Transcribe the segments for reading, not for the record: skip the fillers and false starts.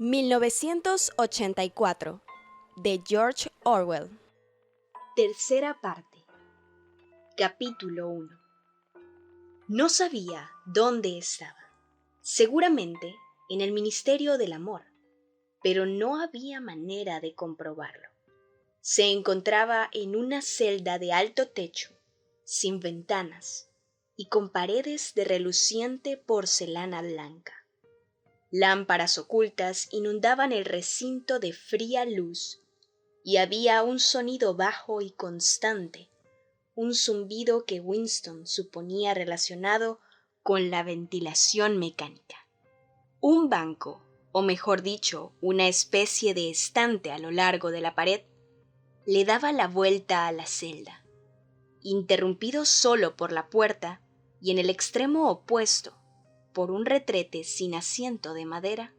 1984, de George Orwell. Tercera parte. Capítulo 1. No sabía dónde estaba. Seguramente en el Ministerio del Amor, pero no había manera de comprobarlo. Se encontraba en una celda de alto techo, sin ventanas y con paredes de reluciente porcelana blanca. Lámparas ocultas inundaban el recinto de fría luz y había un sonido bajo y constante, un zumbido que Winston suponía relacionado con la ventilación mecánica. Un banco, o mejor dicho, una especie de estante a lo largo de la pared, le daba la vuelta a la celda, interrumpido solo por la puerta y en el extremo opuesto, por un retrete sin asiento de madera,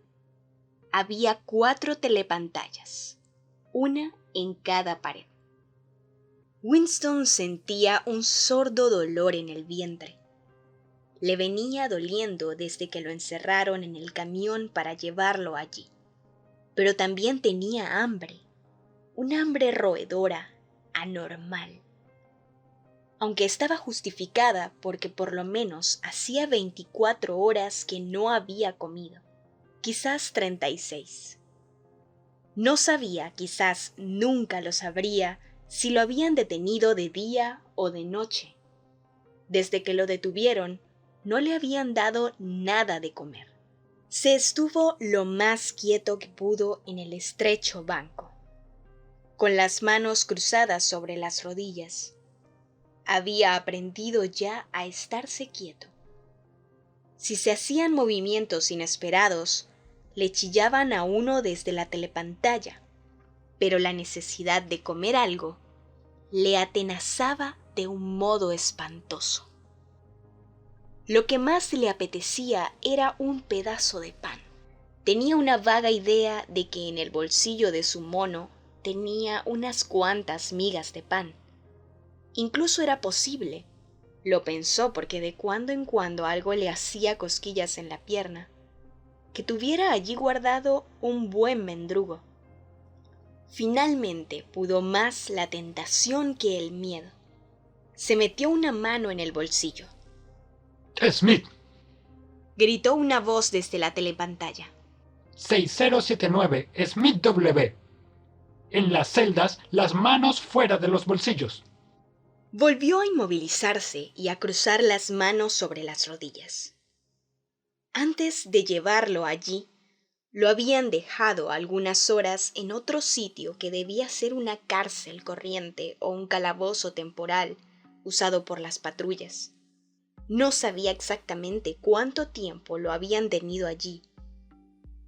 había 4 telepantallas, una en cada pared. Winston sentía un sordo dolor en el vientre. Le venía doliendo desde que lo encerraron en el camión para llevarlo allí. Pero también tenía hambre, un hambre roedora, anormal. Aunque estaba justificada porque por lo menos hacía 24 horas que no había comido, quizás 36. No sabía, quizás nunca lo sabría, si lo habían detenido de día o de noche. Desde que lo detuvieron, no le habían dado nada de comer. Se estuvo lo más quieto que pudo en el estrecho banco, con las manos cruzadas sobre las rodillas. Había aprendido ya a estarse quieto. Si se hacían movimientos inesperados, le chillaban a uno desde la telepantalla, pero la necesidad de comer algo le atenazaba de un modo espantoso. Lo que más le apetecía era un pedazo de pan. Tenía una vaga idea de que en el bolsillo de su mono tenía unas cuantas migas de pan. Incluso era posible, lo pensó porque de cuando en cuando algo le hacía cosquillas en la pierna, que tuviera allí guardado un buen mendrugo. Finalmente pudo más la tentación que el miedo. Se metió una mano en el bolsillo. Smith, Gritó una voz desde la telepantalla. 6079, Smith W. En las celdas, las manos fuera de los bolsillos. Volvió a inmovilizarse y a cruzar las manos sobre las rodillas. Antes de llevarlo allí, lo habían dejado algunas horas en otro sitio que debía ser una cárcel corriente o un calabozo temporal usado por las patrullas. No sabía exactamente cuánto tiempo lo habían tenido allí.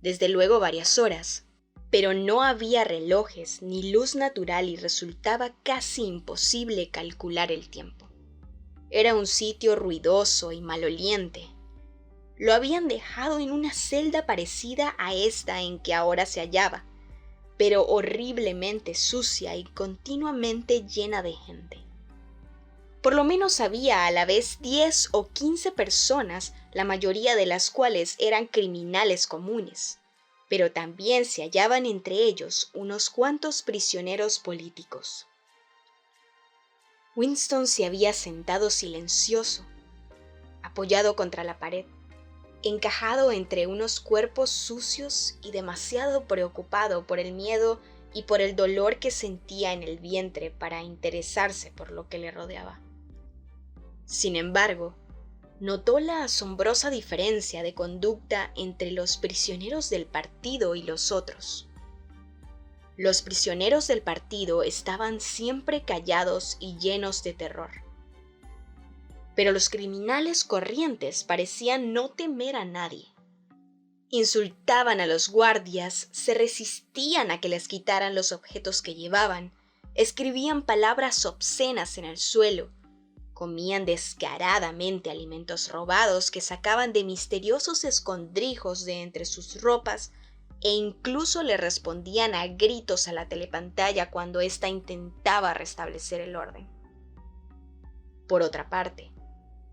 Desde luego varias horas, pero no había relojes ni luz natural y resultaba casi imposible calcular el tiempo. Era un sitio ruidoso y maloliente. Lo habían dejado en una celda parecida a esta en que ahora se hallaba, pero horriblemente sucia y continuamente llena de gente. Por lo menos había a la vez 10 o 15 personas, la mayoría de las cuales eran criminales comunes, pero también se hallaban entre ellos unos cuantos prisioneros políticos. Winston se había sentado silencioso, apoyado contra la pared, encajado entre unos cuerpos sucios y demasiado preocupado por el miedo y por el dolor que sentía en el vientre para interesarse por lo que le rodeaba. Sin embargo, notó la asombrosa diferencia de conducta entre los prisioneros del partido y los otros. Los prisioneros del partido estaban siempre callados y llenos de terror. Pero los criminales corrientes parecían no temer a nadie. Insultaban a los guardias, se resistían a que les quitaran los objetos que llevaban, escribían palabras obscenas en el suelo, comían descaradamente alimentos robados que sacaban de misteriosos escondrijos de entre sus ropas e incluso le respondían a gritos a la telepantalla cuando ésta intentaba restablecer el orden. Por otra parte,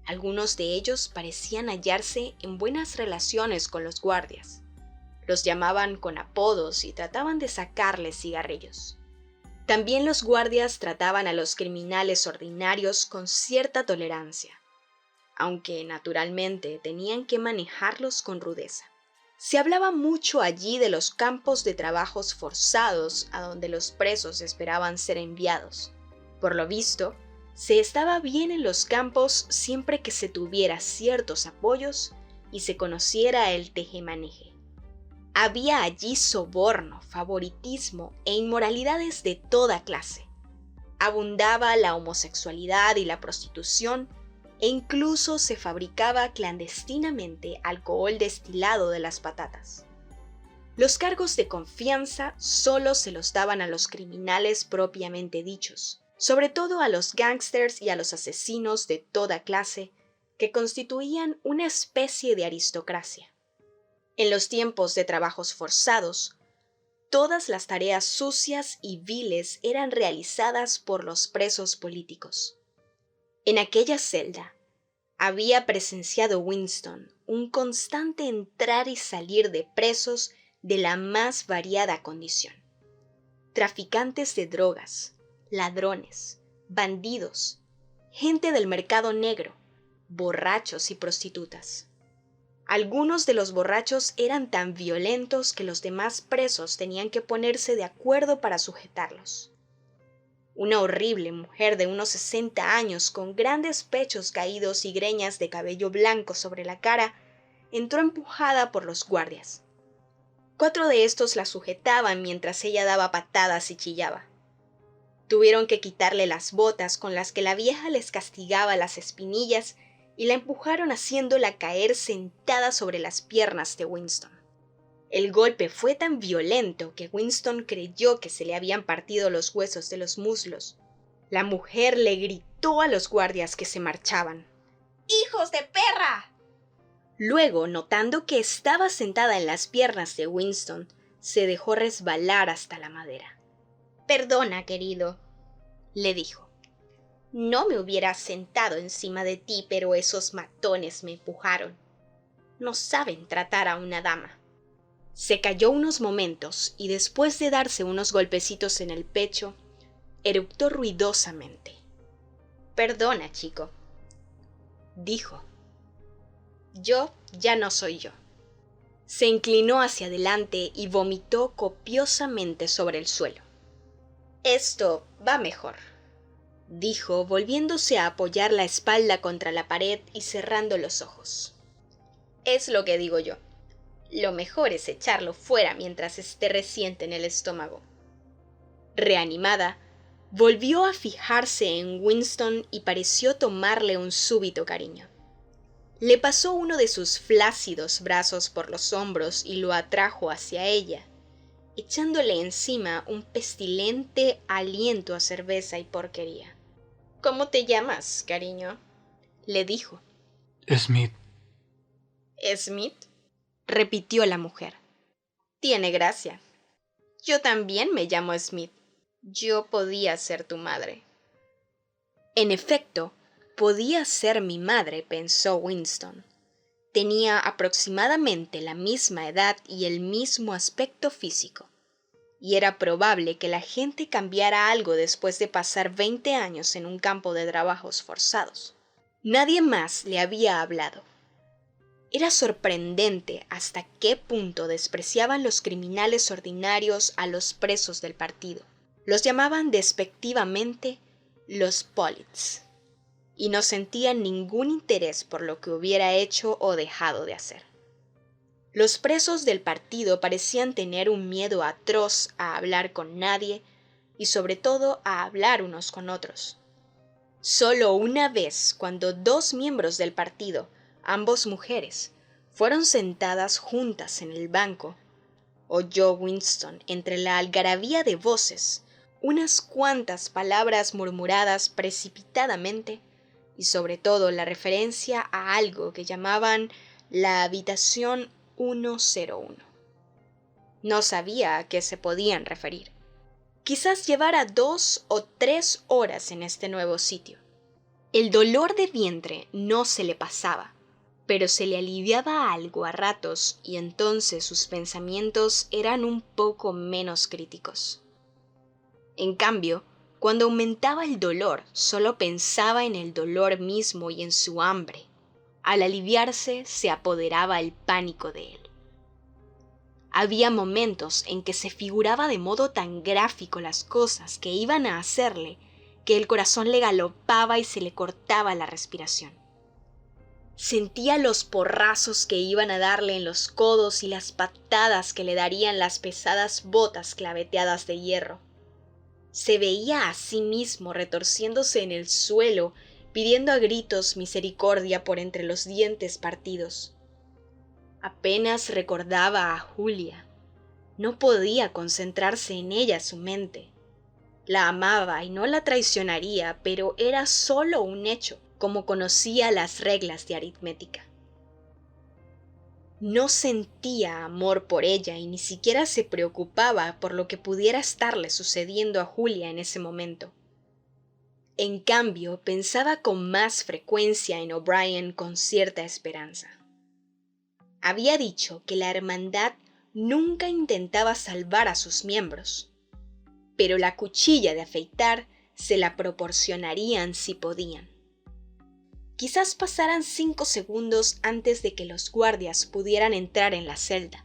algunos de ellos parecían hallarse en buenas relaciones con los guardias, Los llamaban con apodos y trataban de sacarles cigarrillos. También los guardias trataban a los criminales ordinarios con cierta tolerancia, aunque naturalmente tenían que manejarlos con rudeza. Se hablaba mucho allí de los campos de trabajos forzados a donde los presos esperaban ser enviados. Por lo visto, se estaba bien en los campos siempre que se tuviera ciertos apoyos y se conociera el tejemaneje. Había allí soborno, favoritismo e inmoralidades de toda clase. Abundaba la homosexualidad y la prostitución, e incluso se fabricaba clandestinamente alcohol destilado de las patatas. Los cargos de confianza solo se los daban a los criminales propiamente dichos, sobre todo a los gángsters y a los asesinos de toda clase, que constituían una especie de aristocracia. En los tiempos de trabajos forzados, todas las tareas sucias y viles eran realizadas por los presos políticos. En aquella celda había presenciado Winston un constante entrar y salir de presos de la más variada condición. Traficantes de drogas, ladrones, bandidos, gente del mercado negro, borrachos y prostitutas. Algunos de los borrachos eran tan violentos que los demás presos tenían que ponerse de acuerdo para sujetarlos. Una horrible mujer de unos 60 años con grandes pechos caídos y greñas de cabello blanco sobre la cara entró empujada por los guardias. 4 de estos la sujetaban mientras ella daba patadas y chillaba. Tuvieron que quitarle las botas con las que la vieja les castigaba las espinillas y la empujaron haciéndola caer sentada sobre las piernas de Winston. El golpe fue tan violento que Winston creyó que se le habían partido los huesos de los muslos. La mujer le gritó a los guardias que se marchaban. ¡Hijos de perra! Luego, notando que estaba sentada en las piernas de Winston, se dejó resbalar hasta la madera. «Perdona, querido», le dijo. «No me hubiera sentado encima de ti, pero esos matones me empujaron. No saben tratar a una dama». Se calló unos momentos y después de darse unos golpecitos en el pecho, eructó ruidosamente. «Perdona, chico», dijo. «Yo ya no soy yo». Se inclinó hacia adelante y vomitó copiosamente sobre el suelo. «Esto va mejor», dijo, volviéndose a apoyar la espalda contra la pared y cerrando los ojos. «Es lo que digo yo. Lo mejor es echarlo fuera mientras esté reciente en el estómago». Reanimada, volvió a fijarse en Winston y pareció tomarle un súbito cariño. Le pasó uno de sus flácidos brazos por los hombros y lo atrajo hacia ella, echándole encima un pestilente aliento a cerveza y porquería. «¿Cómo te llamas, cariño?», le dijo. Smith. «¿Smith?», repitió la mujer. «Tiene gracia. Yo también me llamo Smith. Yo podía ser tu madre». En efecto, podía ser mi madre, pensó Winston. Tenía aproximadamente la misma edad y el mismo aspecto físico, y era probable que la gente cambiara algo después de pasar 20 años en un campo de trabajos forzados. Nadie más le había hablado. Era sorprendente hasta qué punto despreciaban los criminales ordinarios a los presos del partido. Los llamaban despectivamente los Polits, y no sentían ningún interés por lo que hubiera hecho o dejado de hacer. Los presos del partido parecían tener un miedo atroz a hablar con nadie y sobre todo a hablar unos con otros. Solo una vez, cuando 2 miembros del partido, ambos mujeres, fueron sentadas juntas en el banco, oyó Winston, entre la algarabía de voces, unas cuantas palabras murmuradas precipitadamente y sobre todo la referencia a algo que llamaban la habitación 101. No sabía a qué se podían referir. Quizás llevara 2 o 3 horas en este nuevo sitio. El dolor de vientre no se le pasaba, pero se le aliviaba algo a ratos y entonces sus pensamientos eran un poco menos críticos. En cambio, cuando aumentaba el dolor, solo pensaba en el dolor mismo y en su hambre. Al aliviarse, se apoderaba el pánico de él. Había momentos en que se figuraba de modo tan gráfico las cosas que iban a hacerle que el corazón le galopaba y se le cortaba la respiración. Sentía los porrazos que iban a darle en los codos y las patadas que le darían las pesadas botas claveteadas de hierro. Se veía a sí mismo retorciéndose en el suelo, pidiendo a gritos misericordia por entre los dientes partidos. Apenas recordaba a Julia. No podía concentrarse en ella su mente. La amaba y no la traicionaría, pero era solo un hecho, como conocía las reglas de aritmética. No sentía amor por ella y ni siquiera se preocupaba por lo que pudiera estarle sucediendo a Julia en ese momento. En cambio, pensaba con más frecuencia en O'Brien con cierta esperanza. Había dicho que la hermandad nunca intentaba salvar a sus miembros, pero la cuchilla de afeitar se la proporcionarían si podían. Quizás pasaran 5 segundos antes de que los guardias pudieran entrar en la celda.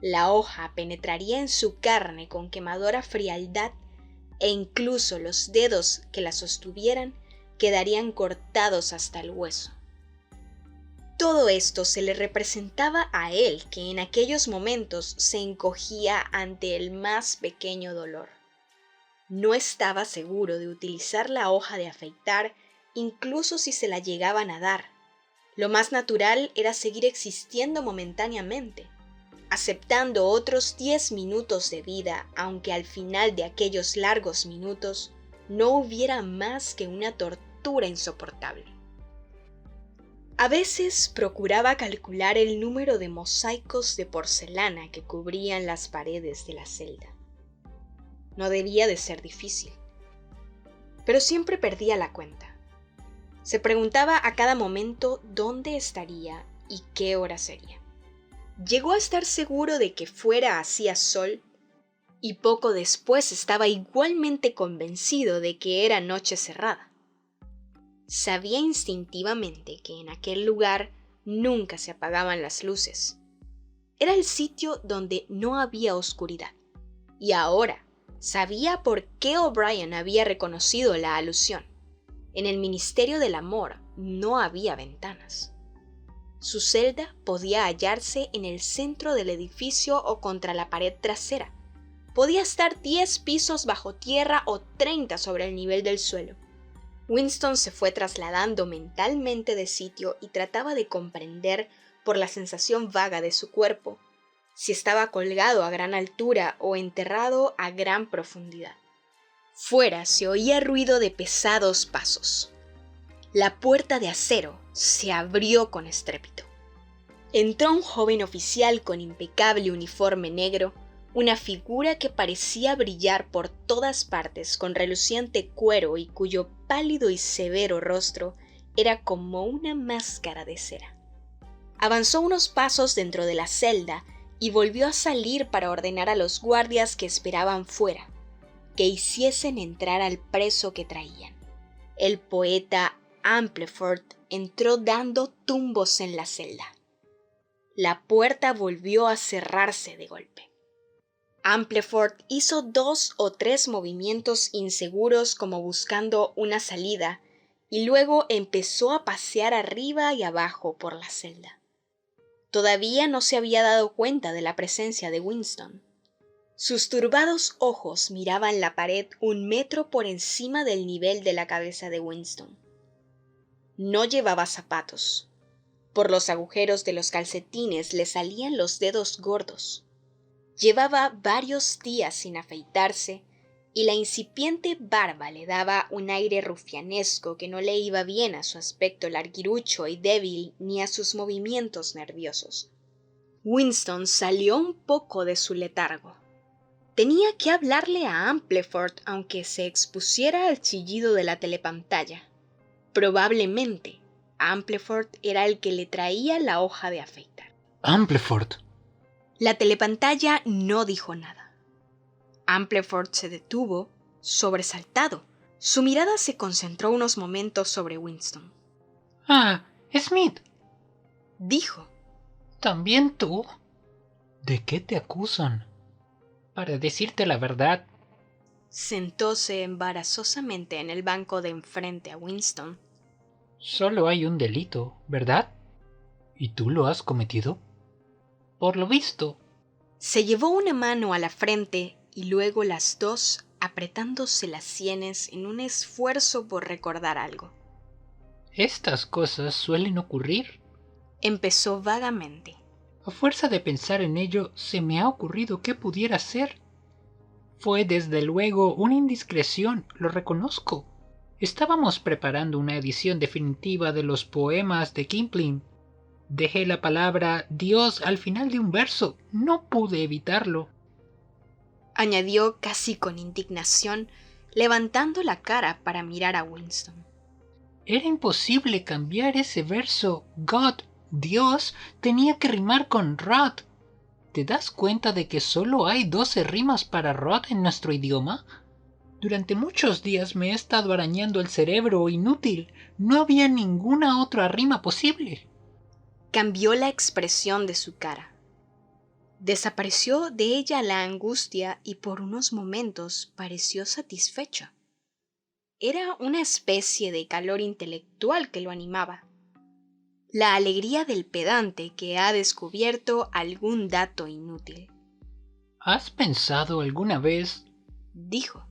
La hoja penetraría en su carne con quemadora frialdad e incluso los dedos que la sostuvieran quedarían cortados hasta el hueso. Todo esto se le representaba a él, que en aquellos momentos se encogía ante el más pequeño dolor. No estaba seguro de utilizar la hoja de afeitar incluso si se la llegaban a dar. Lo más natural era seguir existiendo momentáneamente, aceptando otros 10 minutos de vida, aunque al final de aquellos largos minutos no hubiera más que una tortura insoportable. A veces procuraba calcular el número de mosaicos de porcelana que cubrían las paredes de la celda. No debía de ser difícil, pero siempre perdía la cuenta. Se preguntaba a cada momento dónde estaría y qué hora sería. Llegó a estar seguro de que fuera hacía sol y poco después estaba igualmente convencido de que era noche cerrada. Sabía instintivamente que en aquel lugar nunca se apagaban las luces. Era el sitio donde no había oscuridad. Y ahora sabía por qué O'Brien había reconocido la alusión. En el Ministerio del Amor no había ventanas. Su celda podía hallarse en el centro del edificio o contra la pared trasera. Podía estar 10 pisos bajo tierra o 30 sobre el nivel del suelo. Winston se fue trasladando mentalmente de sitio y trataba de comprender, por la sensación vaga de su cuerpo, si estaba colgado a gran altura o enterrado a gran profundidad. Fuera se oía ruido de pesados pasos. La puerta de acero se abrió con estrépito. Entró un joven oficial con impecable uniforme negro, una figura que parecía brillar por todas partes con reluciente cuero y cuyo pálido y severo rostro era como una máscara de cera. Avanzó unos pasos dentro de la celda y volvió a salir para ordenar a los guardias que esperaban fuera que hiciesen entrar al preso que traían. El poeta Ampleford entró dando tumbos en la celda. La puerta volvió a cerrarse de golpe. Ampleford hizo 2 o 3 movimientos inseguros como buscando una salida y luego empezó a pasear arriba y abajo por la celda. Todavía no se había dado cuenta de la presencia de Winston. Sus turbados ojos miraban la pared 1 metro por encima del nivel de la cabeza de Winston. No llevaba zapatos. Por los agujeros de los calcetines le salían los dedos gordos. Llevaba varios días sin afeitarse y la incipiente barba le daba un aire rufianesco que no le iba bien a su aspecto larguirucho y débil ni a sus movimientos nerviosos. Winston salió un poco de su letargo. Tenía que hablarle a Ampleford aunque se expusiera al chillido de la telepantalla. Probablemente Ampleford era el que le traía la hoja de afeitar. Ampleford. La telepantalla no dijo nada. Ampleford se detuvo, sobresaltado. Su mirada se concentró unos momentos sobre Winston. Ah, Smith. Dijo. ¿También tú? ¿De qué te acusan? Para decirte la verdad. Sentóse embarazosamente en el banco de enfrente a Winston. Solo hay un delito, ¿verdad? ¿Y tú lo has cometido? Por lo visto. Se llevó una mano a la frente y luego las dos apretándose las sienes en un esfuerzo por recordar algo. Estas cosas suelen ocurrir. Empezó vagamente. A fuerza de pensar en ello, se me ha ocurrido qué pudiera ser. Fue desde luego una indiscreción, lo reconozco. Estábamos preparando una edición definitiva de los poemas de Kipling. Dejé la palabra Dios al final de un verso. No pude evitarlo. Añadió casi con indignación, levantando la cara para mirar a Winston. Era imposible cambiar ese verso. God, Dios, tenía que rimar con Rod. ¿Te das cuenta de que solo hay 12 rimas para Rod en nuestro idioma? Durante muchos días me he estado arañando el cerebro inútil. No había ninguna otra rima posible. Cambió la expresión de su cara. Desapareció de ella la angustia y por unos momentos pareció satisfecho. Era una especie de calor intelectual que lo animaba. La alegría del pedante que ha descubierto algún dato inútil. ¿Has pensado alguna vez, dijo,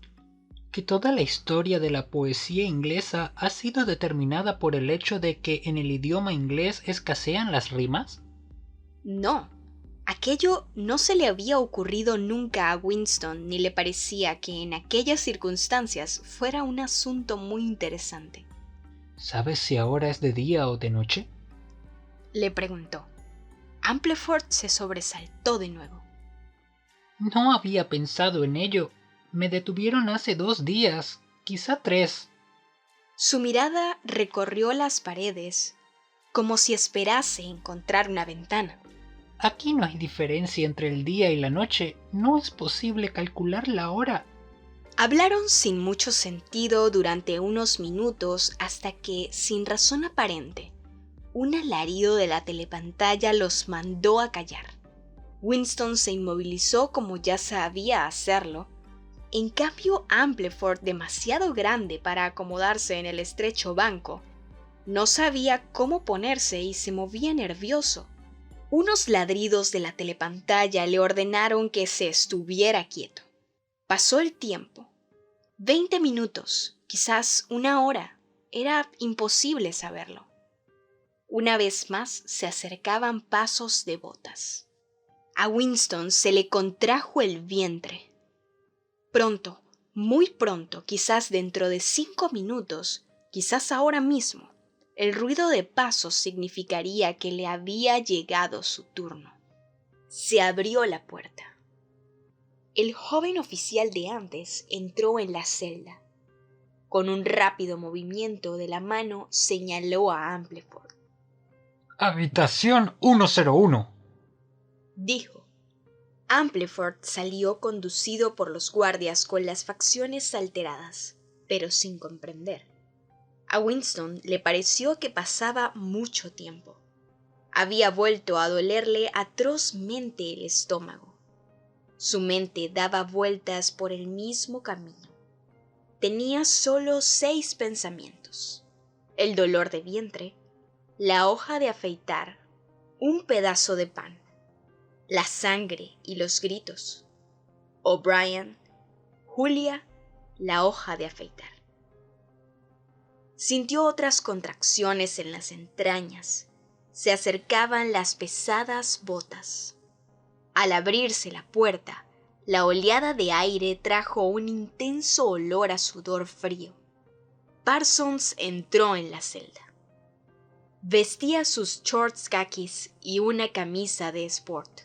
que toda la historia de la poesía inglesa ha sido determinada por el hecho de que en el idioma inglés escasean las rimas? No, aquello no se le había ocurrido nunca a Winston ni le parecía que en aquellas circunstancias fuera un asunto muy interesante. ¿Sabes si ahora es de día o de noche? Le preguntó. Ampleford se sobresaltó de nuevo. No había pensado en ello. Me detuvieron hace 2 días, quizá 3. Su mirada recorrió las paredes, como si esperase encontrar una ventana. Aquí no hay diferencia entre el día y la noche. No es posible calcular la hora. Hablaron sin mucho sentido durante unos minutos hasta que, sin razón aparente, un alarido de la telepantalla los mandó a callar. Winston se inmovilizó como ya sabía hacerlo. En cambio, Ampleford, demasiado grande para acomodarse en el estrecho banco, no sabía cómo ponerse y se movía nervioso. Unos ladridos de la telepantalla le ordenaron que se estuviera quieto. Pasó el tiempo. 20 minutos, quizás 1 hora. Era imposible saberlo. Una vez más se acercaban pasos de botas. A Winston se le contrajo el vientre. Pronto, muy pronto, quizás dentro de 5 minutos, quizás ahora mismo, el ruido de pasos significaría que le había llegado su turno. Se abrió la puerta. El joven oficial de antes entró en la celda. Con un rápido movimiento de la mano señaló a Ampleford. Habitación 101, dijo. Ampleford salió conducido por los guardias con las facciones alteradas, pero sin comprender. A Winston le pareció que pasaba mucho tiempo. Había vuelto a dolerle atrozmente el estómago. Su mente daba vueltas por el mismo camino. Tenía solo 6 pensamientos: el dolor de vientre, la hoja de afeitar, un pedazo de pan, la sangre y los gritos, O'Brien, Julia, la hoja de afeitar. Sintió otras contracciones en las entrañas. Se acercaban las pesadas botas. Al abrirse la puerta, la oleada de aire trajo un intenso olor a sudor frío. Parsons entró en la celda. Vestía sus shorts kakis y una camisa de sport.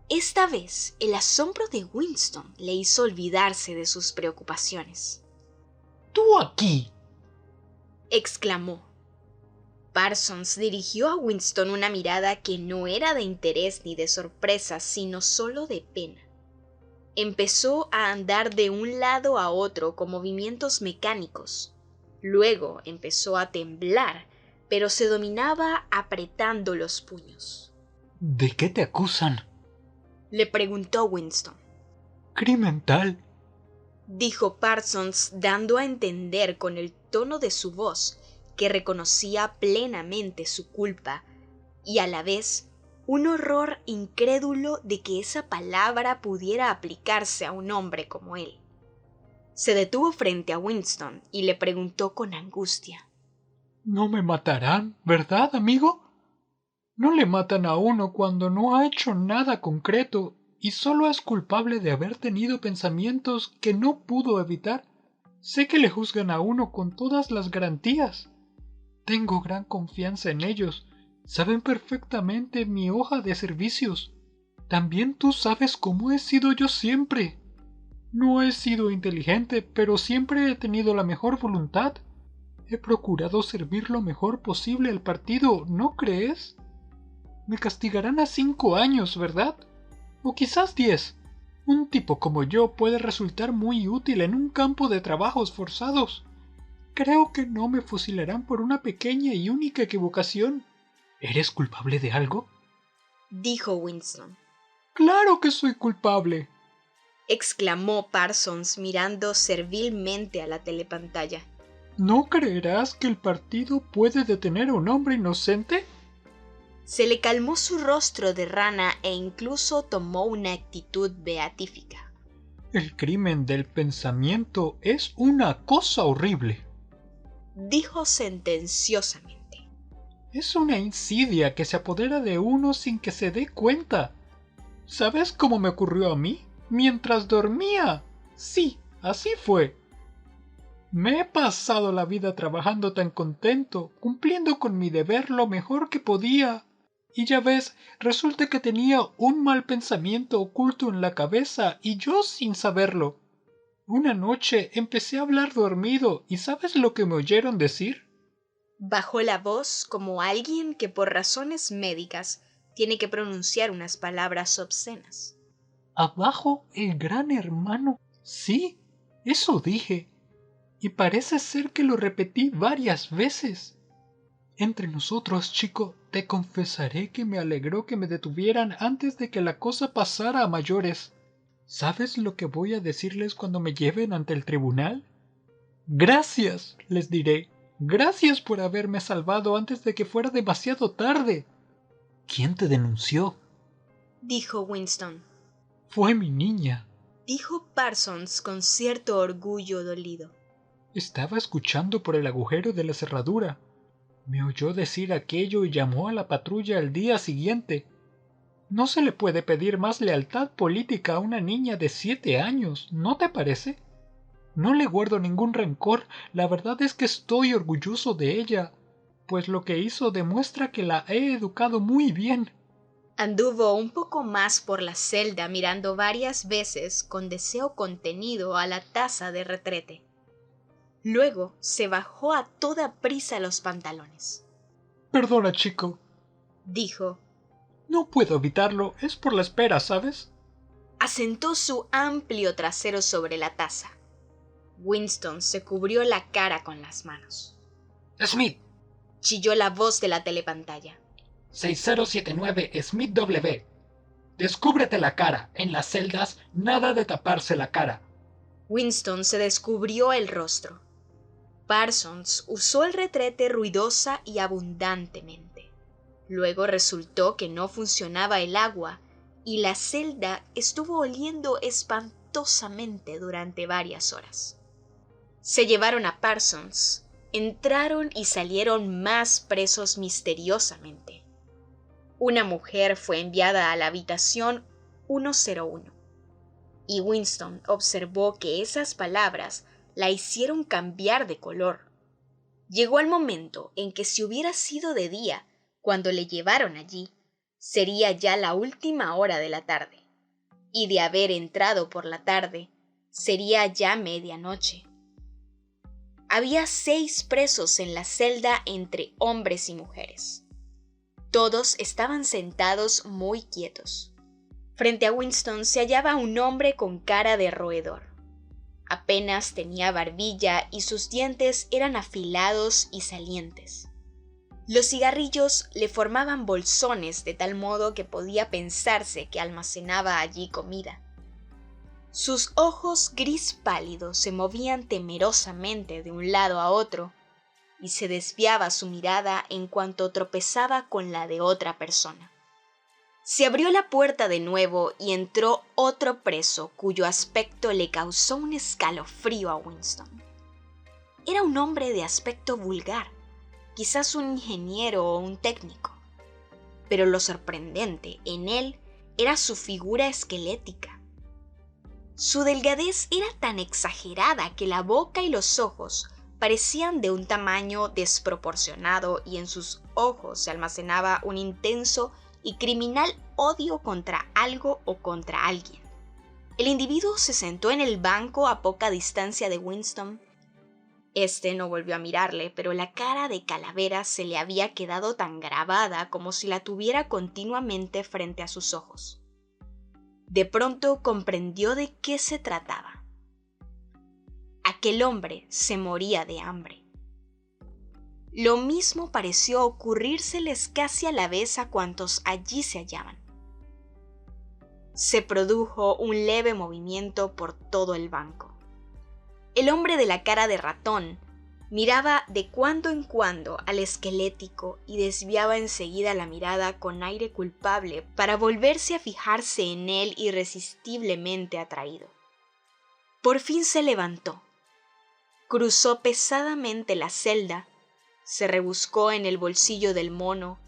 Esta vez, el asombro de Winston le hizo olvidarse de sus preocupaciones. ¡Tú aquí!, exclamó. Parsons dirigió a Winston una mirada que no era de interés ni de sorpresa, sino solo de pena. Empezó a andar de un lado a otro con movimientos mecánicos. Luego empezó a temblar, pero se dominaba apretando los puños. ¿De qué te acusan? Le preguntó Winston. Crimen tal. Dijo Parsons, dando a entender con el tono de su voz que reconocía plenamente su culpa y a la vez un horror incrédulo de que esa palabra pudiera aplicarse a un hombre como él. Se detuvo frente a Winston y le preguntó con angustia. No me matarán, ¿verdad, amigo? No le matan a uno cuando no ha hecho nada concreto y solo es culpable de haber tenido pensamientos que no pudo evitar. Sé que le juzgan a uno con todas las garantías. Tengo gran confianza en ellos. Saben perfectamente mi hoja de servicios. También tú sabes cómo he sido yo siempre. No he sido inteligente, pero siempre he tenido la mejor voluntad. He procurado servir lo mejor posible al partido, ¿no crees? Me castigarán a 5 años, ¿verdad? O quizás 10. Un tipo como yo puede resultar muy útil en un campo de trabajos forzados. Creo que no me fusilarán por una pequeña y única equivocación. ¿Eres culpable de algo? Dijo Winston. ¡Claro que soy culpable!, exclamó Parsons mirando servilmente a la telepantalla. ¿No creerás que el partido puede detener a un hombre inocente? Se le calmó su rostro de rana e incluso tomó una actitud beatífica. El crimen del pensamiento es una cosa horrible, dijo sentenciosamente. Es una insidia que se apodera de uno sin que se dé cuenta. ¿Sabes cómo me ocurrió a mí? Mientras dormía. Sí, así fue. Me he pasado la vida trabajando tan contento, cumpliendo con mi deber lo mejor que podía. Y ya ves, resulta que tenía un mal pensamiento oculto en la cabeza y yo sin saberlo. Una noche empecé a hablar dormido y ¿sabes lo que me oyeron decir? Bajó la voz como alguien que por razones médicas tiene que pronunciar unas palabras obscenas. ¿Abajo el gran hermano? Sí, eso dije. Y parece ser que lo repetí varias veces. Entre nosotros, chico, te confesaré que me alegró que me detuvieran antes de que la cosa pasara a mayores. ¿Sabes lo que voy a decirles cuando me lleven ante el tribunal? Gracias, les diré. Gracias por haberme salvado antes de que fuera demasiado tarde. ¿Quién te denunció? Dijo Winston. Fue mi niña. Dijo Parsons con cierto orgullo dolido. Estaba escuchando por el agujero de la cerradura. Me oyó decir aquello y llamó a la patrulla al día siguiente. No se le puede pedir más lealtad política a una niña de 7 años, ¿no te parece? No le guardo ningún rencor, la verdad es que estoy orgulloso de ella, pues lo que hizo demuestra que la he educado muy bien. Anduvo un poco más por la celda mirando varias veces con deseo contenido a la taza de retrete. Luego se bajó a toda prisa los pantalones. Perdona, chico, dijo. No puedo evitarlo, es por la espera, ¿sabes? Asentó su amplio trasero sobre la taza. Winston se cubrió la cara con las manos. Smith, chilló la voz de la telepantalla. 6079 Smith W. Descúbrete la cara. En las celdas, nada de taparse la cara. Winston se descubrió el rostro. Parsons usó el retrete ruidosa y abundantemente. Luego resultó que no funcionaba el agua y la celda estuvo oliendo espantosamente durante varias horas. Se llevaron a Parsons. Entraron y salieron más presos misteriosamente. Una mujer fue enviada a la habitación 101 y Winston observó que esas palabras la hicieron cambiar de color. Llegó el momento en que si hubiera sido de día, cuando le llevaron allí, sería ya la última hora de la tarde, y de haber entrado por la tarde, sería ya medianoche. Había 6 presos en la celda entre hombres y mujeres. Todos estaban sentados muy quietos. Frente a Winston se hallaba un hombre con cara de roedor. Apenas tenía barbilla y sus dientes eran afilados y salientes. Los cigarrillos le formaban bolsones de tal modo que podía pensarse que almacenaba allí comida. Sus ojos gris pálidos se movían temerosamente de un lado a otro y se desviaba su mirada en cuanto tropezaba con la de otra persona. Se abrió la puerta de nuevo y entró otro preso cuyo aspecto le causó un escalofrío a Winston. Era un hombre de aspecto vulgar, quizás un ingeniero o un técnico, pero lo sorprendente en él era su figura esquelética. Su delgadez era tan exagerada que la boca y los ojos parecían de un tamaño desproporcionado y en sus ojos se almacenaba un intenso y criminal odio contra algo o contra alguien. El individuo se sentó en el banco a poca distancia de Winston. Este no volvió a mirarle, pero la cara de calavera se le había quedado tan grabada como si la tuviera continuamente frente a sus ojos. De pronto comprendió de qué se trataba. Aquel hombre se moría de hambre. Lo mismo pareció ocurrírseles casi a la vez a cuantos allí se hallaban. Se produjo un leve movimiento por todo el banco. El hombre de la cara de ratón miraba de cuando en cuando al esquelético y desviaba enseguida la mirada con aire culpable para volverse a fijarse en él irresistiblemente atraído. Por fin se levantó, cruzó pesadamente la celda, se rebuscó en el bolsillo del mono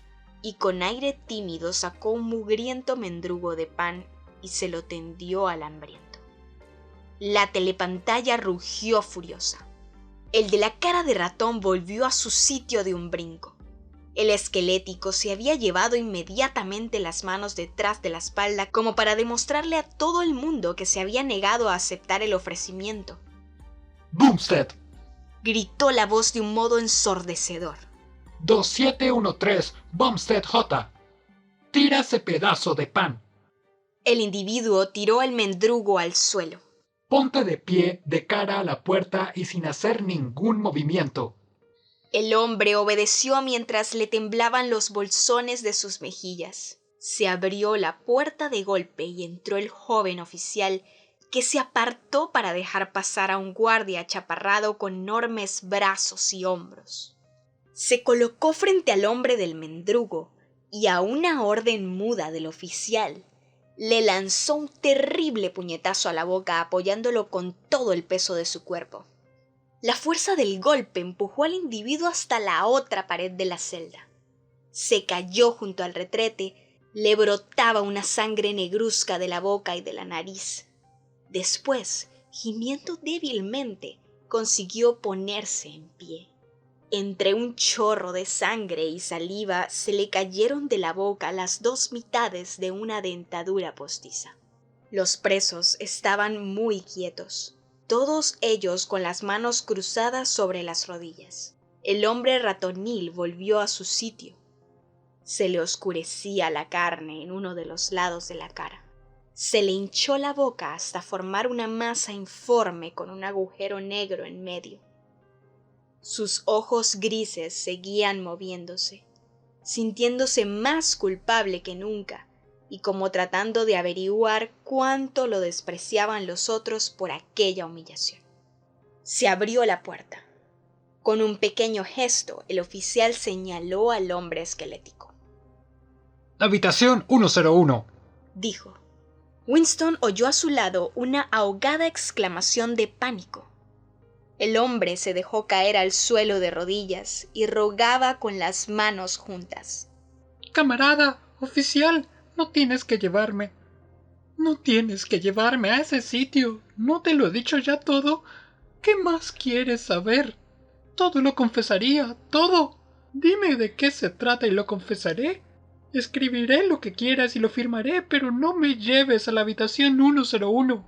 y con aire tímido sacó un mugriento mendrugo de pan y se lo tendió al hambriento. La telepantalla rugió furiosa. El de la cara de ratón volvió a su sitio de un brinco. El esquelético se había llevado inmediatamente las manos detrás de la espalda como para demostrarle a todo el mundo que se había negado a aceptar el ofrecimiento. Bumstead, Gritó la voz de un modo ensordecedor. 2713, Bumstead J. Tira ese pedazo de pan. El individuo tiró el mendrugo al suelo. Ponte de pie, de cara a la puerta y sin hacer ningún movimiento. El hombre obedeció mientras le temblaban los bolsones de sus mejillas. Se abrió la puerta de golpe y entró el joven oficial, que se apartó para dejar pasar a un guardia achaparrado con enormes brazos y hombros. Se colocó frente al hombre del mendrugo y a una orden muda del oficial le lanzó un terrible puñetazo a la boca apoyándolo con todo el peso de su cuerpo. La fuerza del golpe empujó al individuo hasta la otra pared de la celda. Se cayó junto al retrete, le brotaba una sangre negruzca de la boca y de la nariz. Después, gimiendo débilmente, consiguió ponerse en pie. Entre un chorro de sangre y saliva se le cayeron de la boca las 2 mitades de una dentadura postiza. Los presos estaban muy quietos, todos ellos con las manos cruzadas sobre las rodillas. El hombre ratonil volvió a su sitio. Se le oscurecía la carne en uno de los lados de la cara. Se le hinchó la boca hasta formar una masa informe con un agujero negro en medio. Sus ojos grises seguían moviéndose, sintiéndose más culpable que nunca y como tratando de averiguar cuánto lo despreciaban los otros por aquella humillación. Se abrió la puerta. Con un pequeño gesto, el oficial señaló al hombre esquelético. Habitación 101, dijo. Winston oyó a su lado una ahogada exclamación de pánico. El hombre se dejó caer al suelo de rodillas y rogaba con las manos juntas. Camarada, oficial, no tienes que llevarme. No tienes que llevarme a ese sitio. ¿No te lo he dicho ya todo? ¿Qué más quieres saber? Todo lo confesaría, todo. Dime de qué se trata y lo confesaré. Escribiré lo que quieras y lo firmaré, pero no me lleves a la habitación 101.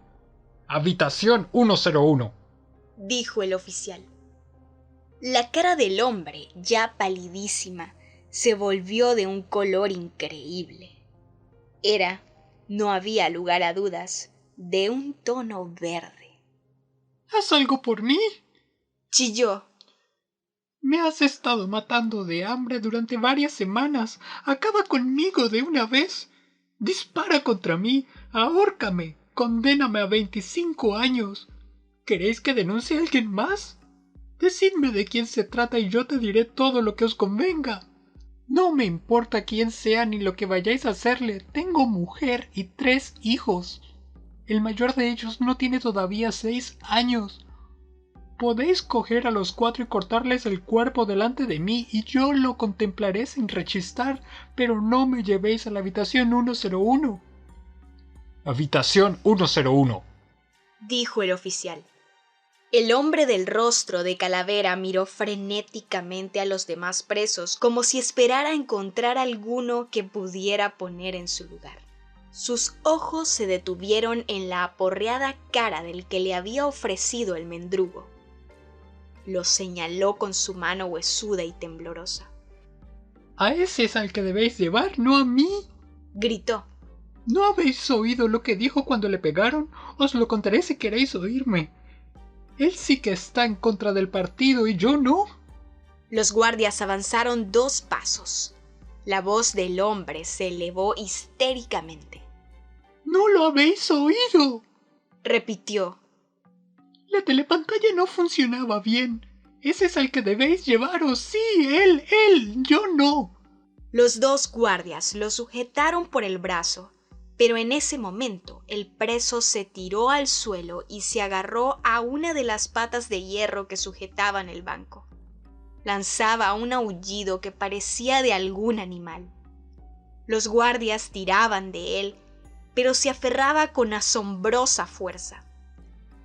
Habitación 101, dijo el oficial. La cara del hombre, ya palidísima, se volvió de un color increíble. Era, no había lugar a dudas, de un tono verde. ¿Haz algo por mí? Chilló. Me has estado matando de hambre durante varias semanas. Acaba conmigo de una vez. Dispara contra mí. Ahórcame. Condéname a 25 años. ¿Queréis que denuncie a alguien más? Decidme de quién se trata y yo te diré todo lo que os convenga. No me importa quién sea ni lo que vayáis a hacerle. Tengo mujer y 3 hijos. El mayor de ellos no tiene todavía 6 años. Podéis coger a los 4 y cortarles el cuerpo delante de mí y yo lo contemplaré sin rechistar, pero no me llevéis a la habitación 101. Habitación 101, dijo el oficial. El hombre del rostro de calavera miró frenéticamente a los demás presos como si esperara encontrar alguno que pudiera poner en su lugar. Sus ojos se detuvieron en la aporreada cara del que le había ofrecido el mendrugo. Lo señaló con su mano huesuda y temblorosa. A ese es al que debéis llevar, no a mí. Gritó. ¿No habéis oído lo que dijo cuando le pegaron? Os lo contaré si queréis oírme. Él sí que está en contra del partido y yo no. Los guardias avanzaron 2 pasos. La voz del hombre se elevó histéricamente. ¿No lo habéis oído?, repitió. La telepantalla no funcionaba bien. Ese es al que debéis llevaros. Sí, él, yo no. Los 2 guardias lo sujetaron por el brazo, pero en ese momento el preso se tiró al suelo y se agarró a una de las patas de hierro que sujetaban el banco. Lanzaba un aullido que parecía de algún animal. Los guardias tiraban de él, pero se aferraba con asombrosa fuerza.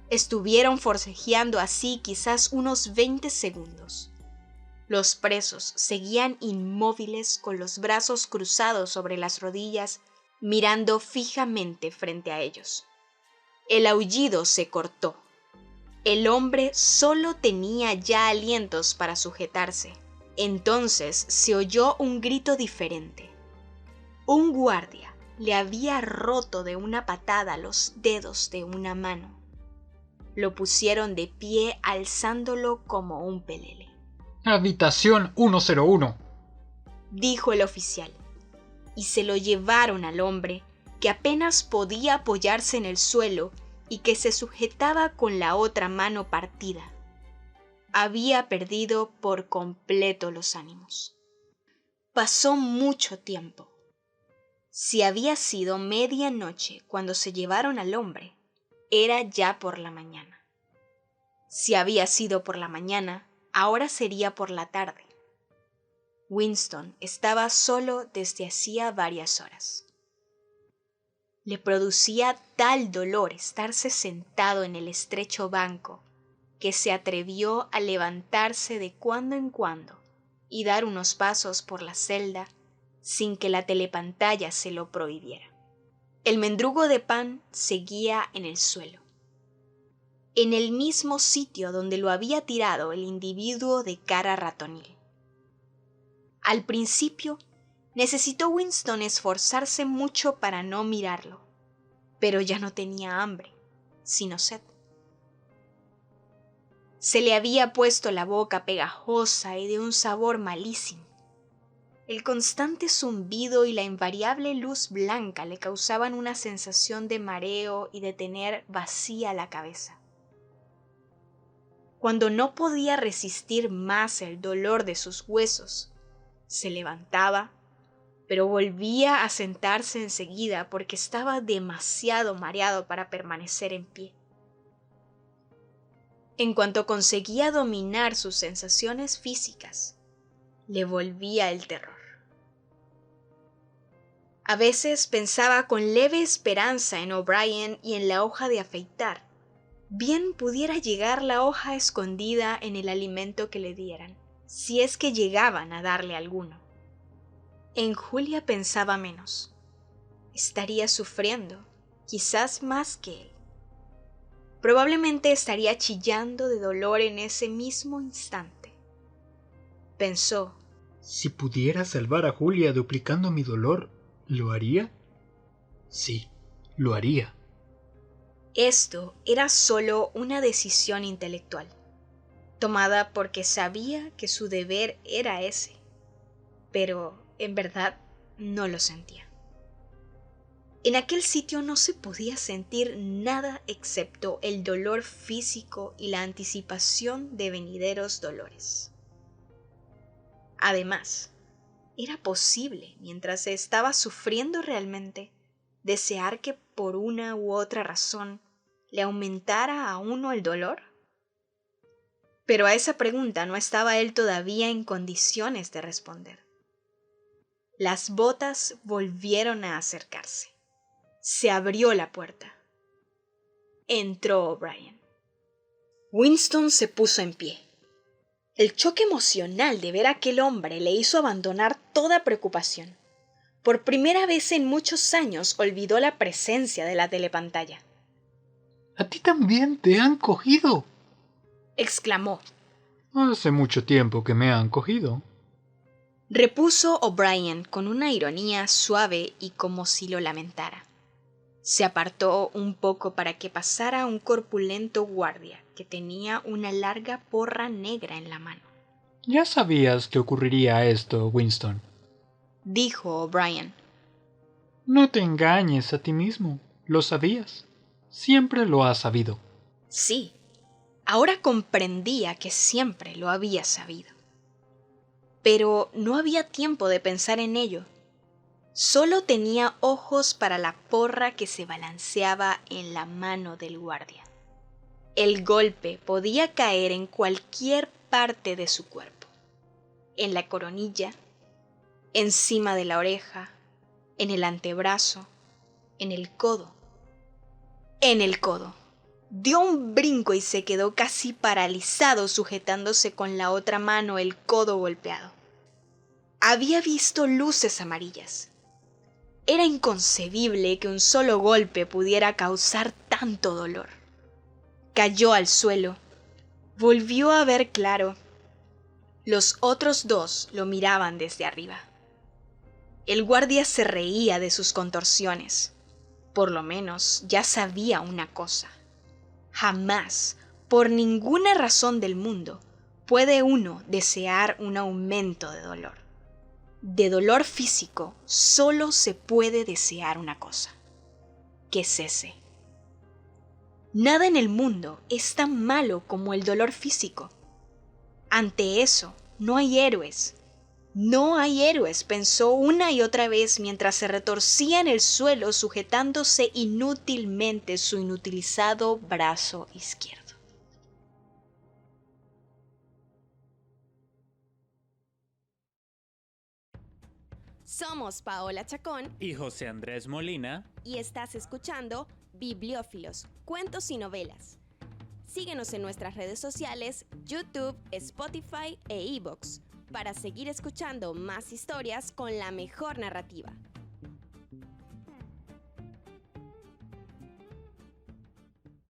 Estuvieron forcejeando así quizás unos 20 segundos. Los presos seguían inmóviles con los brazos cruzados sobre las rodillas, mirando fijamente frente a ellos. El aullido se cortó. El hombre solo tenía ya alientos para sujetarse. Entonces se oyó un grito diferente. Un guardia le había roto de una patada los dedos de una mano. Lo pusieron de pie alzándolo como un pelele. Habitación 101, dijo el oficial, y se lo llevaron al hombre, que apenas podía apoyarse en el suelo y que se sujetaba con la otra mano partida. Había perdido por completo los ánimos. Pasó mucho tiempo. Si había sido medianoche cuando se llevaron al hombre, era ya por la mañana. Si había sido por la mañana, ahora sería por la tarde. Winston estaba solo desde hacía varias horas. Le producía tal dolor estarse sentado en el estrecho banco que se atrevió a levantarse de cuando en cuando y dar unos pasos por la celda sin que la telepantalla se lo prohibiera. El mendrugo de pan seguía en el suelo, en el mismo sitio donde lo había tirado el individuo de cara ratonil. Al principio, necesitó Winston esforzarse mucho para no mirarlo, pero ya no tenía hambre, sino sed. Se le había puesto la boca pegajosa y de un sabor malísimo. El constante zumbido y la invariable luz blanca le causaban una sensación de mareo y de tener vacía la cabeza. Cuando no podía resistir más el dolor de sus huesos, se levantaba, pero volvía a sentarse enseguida porque estaba demasiado mareado para permanecer en pie. En cuanto conseguía dominar sus sensaciones físicas, le volvía el terror. A veces pensaba con leve esperanza en O'Brien y en la hoja de afeitar. Bien pudiera llegar la hoja escondida en el alimento que le dieran, si es que llegaban a darle alguno. En Julia pensaba menos. Estaría sufriendo, quizás más que él. Probablemente estaría chillando de dolor en ese mismo instante. Pensó, Si pudiera salvar a Julia duplicando mi dolor, ¿lo haría? Sí, lo haría. esto era solo una decisión intelectual, tomada porque sabía que su deber era ese, pero en verdad no lo sentía. En aquel sitio no se podía sentir nada excepto el dolor físico y la anticipación de venideros dolores. Además, era posible, mientras se estaba sufriendo realmente, desear que por una u otra razón le aumentara a uno el dolor. Pero a esa pregunta no estaba él todavía en condiciones de responder. Las botas volvieron a acercarse. Se abrió la puerta. Entró O'Brien. Winston se puso en pie. El choque emocional de ver a aquel hombre le hizo abandonar toda preocupación. Por primera vez en muchos años olvidó la presencia de la telepantalla. ¿A ti también te han cogido? Exclamó. Hace mucho tiempo que me han cogido. Repuso O'Brien con una ironía suave y como si lo lamentara. Se apartó un poco para que pasara un corpulento guardia que tenía una larga porra negra en la mano. Ya sabías que ocurriría esto, Winston. Dijo O'Brien. No te engañes a ti mismo. Lo sabías. Siempre lo has sabido. Sí, ahora comprendía que siempre lo había sabido. Pero no había tiempo de pensar en ello. Solo tenía ojos para la porra que se balanceaba en la mano del guardia. El golpe podía caer en cualquier parte de su cuerpo. En la coronilla, encima de la oreja, en el antebrazo, en el codo. En el codo. Dio un brinco y se quedó casi paralizado sujetándose con la otra mano el codo golpeado. Había visto luces amarillas. Era inconcebible que un solo golpe pudiera causar tanto dolor. Cayó al suelo. Volvió a ver claro. Los otros dos lo miraban desde arriba. El guardia se reía de sus contorsiones. Por lo menos ya sabía una cosa. Jamás, por ninguna razón del mundo, puede uno desear un aumento de dolor. De dolor físico solo se puede desear una cosa: que cese. Nada en el mundo es tan malo como el dolor físico. Ante eso, no hay héroes. No hay héroes, pensó una y otra vez mientras se retorcía en el suelo sujetándose inútilmente su inutilizado brazo izquierdo. Somos Paola Chacón Y José Andrés Molina. y estás escuchando Bibliófilos, cuentos y novelas. Síguenos en nuestras redes sociales, YouTube, Spotify e iVoox para seguir escuchando más historias con la mejor narrativa.